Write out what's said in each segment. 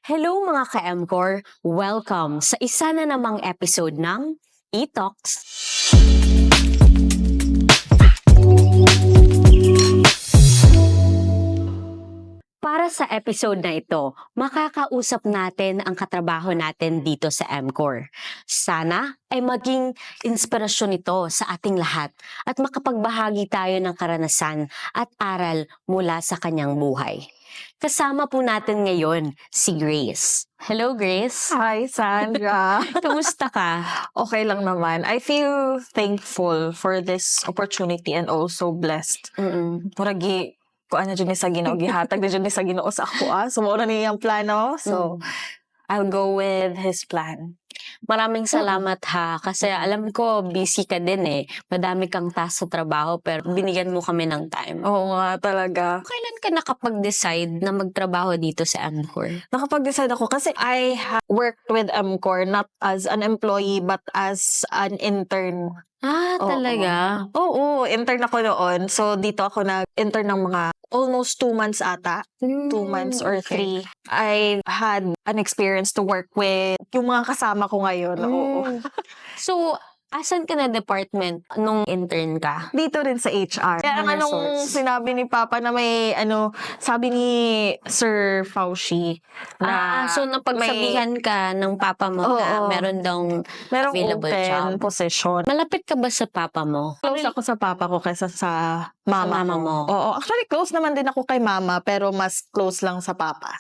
Hello mga ka-MCOR! Welcome sa isa na namang episode ng E-Talks. Para sa episode na ito, makakausap natin ang katrabaho natin dito sa MCOR. Sana ay maging inspirasyon ito sa ating lahat at makapagbahagi tayo ng karanasan at aral mula sa kanyang buhay. Kasama po natin ngayon si Grace. Hello, Grace. Hi, Sandra. Kamusta ka? Okay lang naman. I feel thankful for this opportunity and also blessed. Muragi, kung ano dyan sa Ginoo, gihatag na dyan sa Ginoo sa ako. Sumura niya yung plano. So, I'll go with His plan. Maraming salamat ha, kasi alam ko busy ka din eh. Madami kang task sa trabaho pero binigyan mo kami ng time. Oo nga, talaga. Kailan ka nakapag-decide na magtrabaho dito sa MCOR? Nakapag-decide ako kasi I worked with MCOR not as an employee but as an intern. Oo. Talaga? Oo, intern ako noon. So, dito ako nag-intern ng mga almost 2 months ata. 2 months or 3. I had an experience to work with yung mga kasama ko ngayon. Oo. So, asan ka na department nung intern ka? Dito rin sa HR. Kaya ang anong sinabi ni Papa na may sabi ni Sir Fauci na So napagsabihan ka ng papa mo na meron daw merong available open job. position. Malapit ka ba sa papa mo? Close ako sa papa ko kaysa sa mama, mama mo? Oo. Actually, close naman din ako kay mama pero mas close lang sa papa.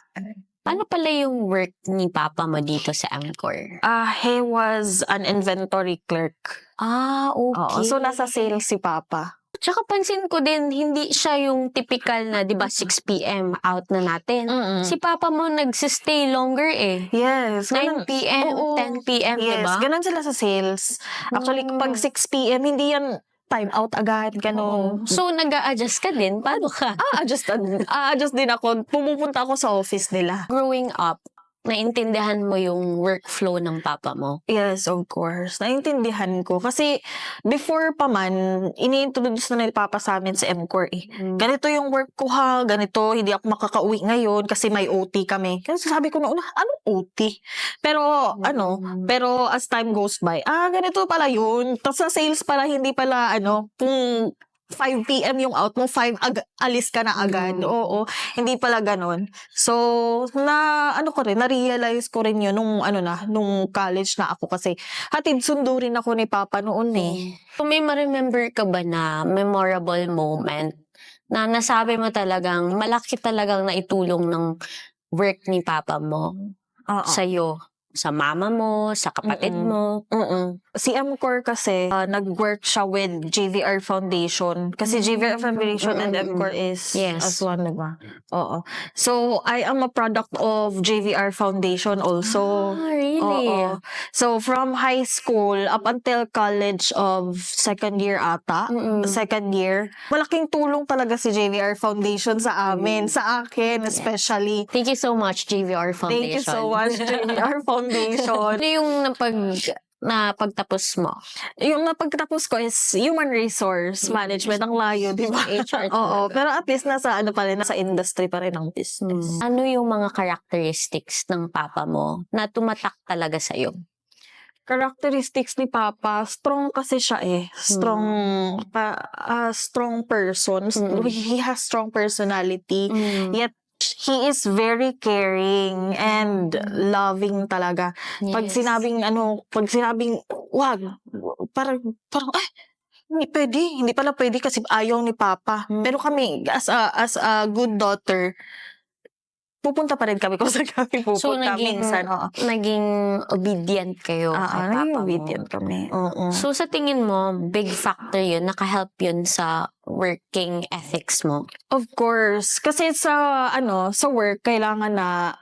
Ano pala yung work ni papa mo dito sa MCOR? He was an inventory clerk. Okay. Oo. So, nasa sales si papa. Tsaka pansin ko din, hindi siya yung typical na, di ba, 6 p.m. out na natin. Si papa mo nagsistay longer eh. Yes. 9 p.m., Oo. 10 p.m., di Yes, ba? ganun sila sa sales. Actually, pag 6 p.m., hindi yan time out agad, ganun. So, nag-a-adjust ka din? Paano ka? Adjust din ako. Pumupunta ako sa office nila. Growing up, naintindihan mo yung workflow ng papa mo? Yes, of course. Naintindihan ko. Kasi before pa man, ini-introduce na ni Papa sa amin sa MCOR eh. Ganito yung work ko ha, ganito, hindi ako makakauwi ngayon kasi may OT kami. Kasi sabi ko noon, anong OT? Pero pero as time goes by, ganito pala yun. Tapos sa sales pala, hindi pala kung 5 p.m. yung out mo, 5 alis ka na agad. Oo, hindi pala ganun. So, na-realize ko rin yun nung college na ako kasi hatid sundo rin ako ni Papa noon eh. So, may ma-remember ka ba na memorable moment na nasabi mo talagang malaki talagang naitulong ng work ni papa mo sa'yo? Sa mama mo, sa kapatid mo? Si MCOR kasi, nag-work siya with JVR Foundation. Kasi JVR Foundation and MCOR is as one, diba? Oo. So, I am a product of JVR Foundation also. Really? Oo. So, from high school up until college of second year ata, second year, malaking tulong talaga si JVR Foundation sa amin, sa akin especially. Thank you so much, JVR Foundation. Thank you so much, JVR Foundation. Ano yung napagtapos mo? Yung napagtapos ko is Human Resource Management. Ang layo, di ba? HR. Oo, pero at least nasa industry pa rin ng business. Ano yung mga characteristics ng papa mo na tumatak talaga sa'yo? Characteristics ni Papa, strong kasi siya eh. Strong person. He has strong personality. Yet, he is very caring and loving talaga. Pag sinabing wag, parang hindi pala pwede kasi ayaw ni Papa. Pero kami, as a good daughter, pupunta pa rin kami kung saan kami pupunta. So, naging obedient kayo kay papa naging mo. obedient kami. So, sa tingin mo, big factor yun, nakahelp yun sa working ethics mo? Of course. Kasi sa work, kailangan na,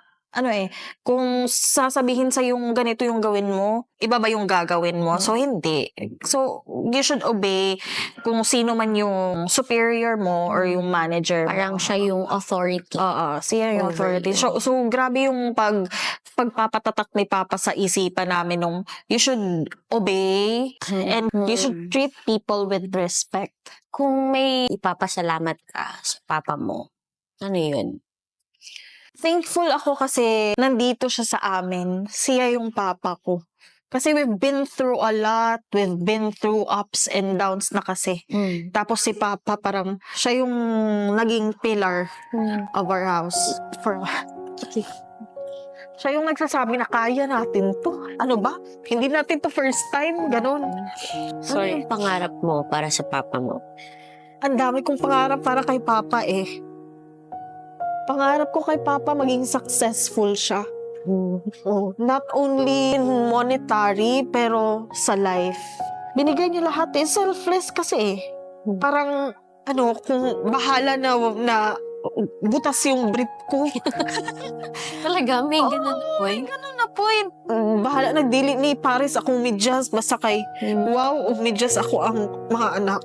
kung sasabihin sa yung ganito yung gawin mo, iba ba yung gagawin mo? So, hindi. So, you should obey kung sino man yung superior mo or yung manager mo. Parang siya yung authority. Oo, siya yung authority. So, grabe yung pagpapatatak ni Papa sa isipan namin nung you should obey and you should treat people with respect. Kung may ipapasalamat ka sa papa mo, ano yun? Thankful ako kasi nandito siya sa amin. Siya yung papa ko. Kasi we've been through a lot. We've been through ups and downs na kasi. Tapos si papa parang siya yung naging pillar of our house. Siya yung nagsasabi na kaya natin to. Ano ba? Hindi natin to first time. Ganon. Ano yung pangarap mo para sa papa mo? Ang dami kong pangarap para kay papa eh. Pangarap ko kay papa maging successful siya. Oh, not only in monetary, pero sa life. Binigay niya lahat eh. Selfless kasi eh. Parang, kung bahala na butas yung brief ko. Talaga, may ganun na May point? ganun na point. Bahala, nagdili ni Paris akong medyas. Basta kay, wow, medyas ako ang mga anak.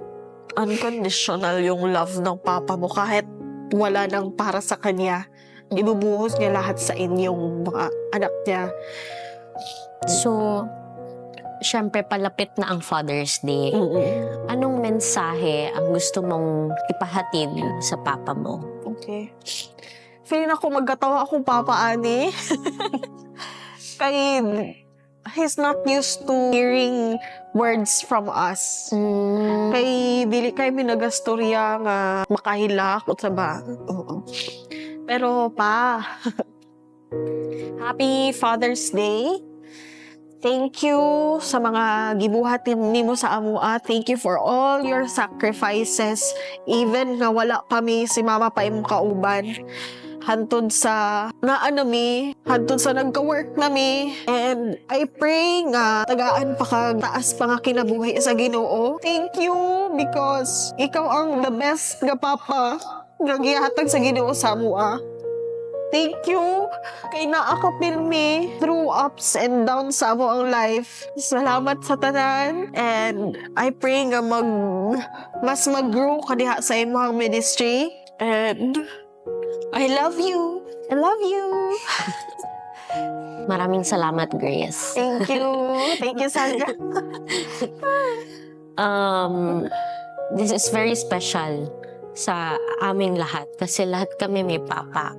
Unconditional yung love ng papa mo. Kahit wala nang para sa kanya, ibubuhos niya lahat sa inyong mga anak niya. So, syempre palapit na ang Father's Day. Anong mensahe ang gusto mong ipahatid sa papa mo? Okay. Feeling ako magkatawa akong papa, Ani. Kay, he's not used to hearing words from us. Kay, dili kay minagastorya nga makahilak o ba. Oo. Pero pa, Happy Father's Day. Thank you sa mga gibuhat nimo sa amua. Thank you for all your sacrifices. Even nga wala kami, si mama pa imong kauban. Hantod sa naanami, hantod sa nagka-work nami. And I pray nga tagaan pa kag taas pa nga kinabuhi sa Ginoo. Thank you because ikaw ang the best nga papa nga gihatag sa Ginoo sa amua. Thank you kay naakapil me through ups and downs sa amo ang life. Salamat sa tanan. And I pray nga mas mag-grow ka diha sa imong ministry. And I love you. I love you. Maraming salamat, Grace. Thank you. Thank you, Sandra. This is very special sa aming lahat kasi lahat kami may papa.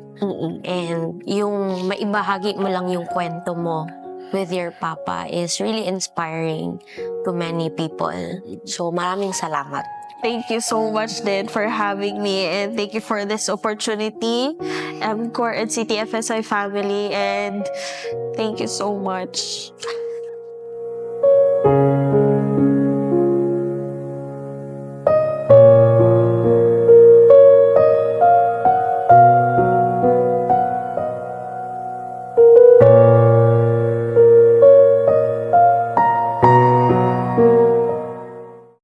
And yung maibahagi mo lang yung kwento mo with your papa is really inspiring to many people. So maraming salamat. Thank you so much, Dad, for having me. And thank you for this opportunity. MCOR and CTFSI family. And thank you so much.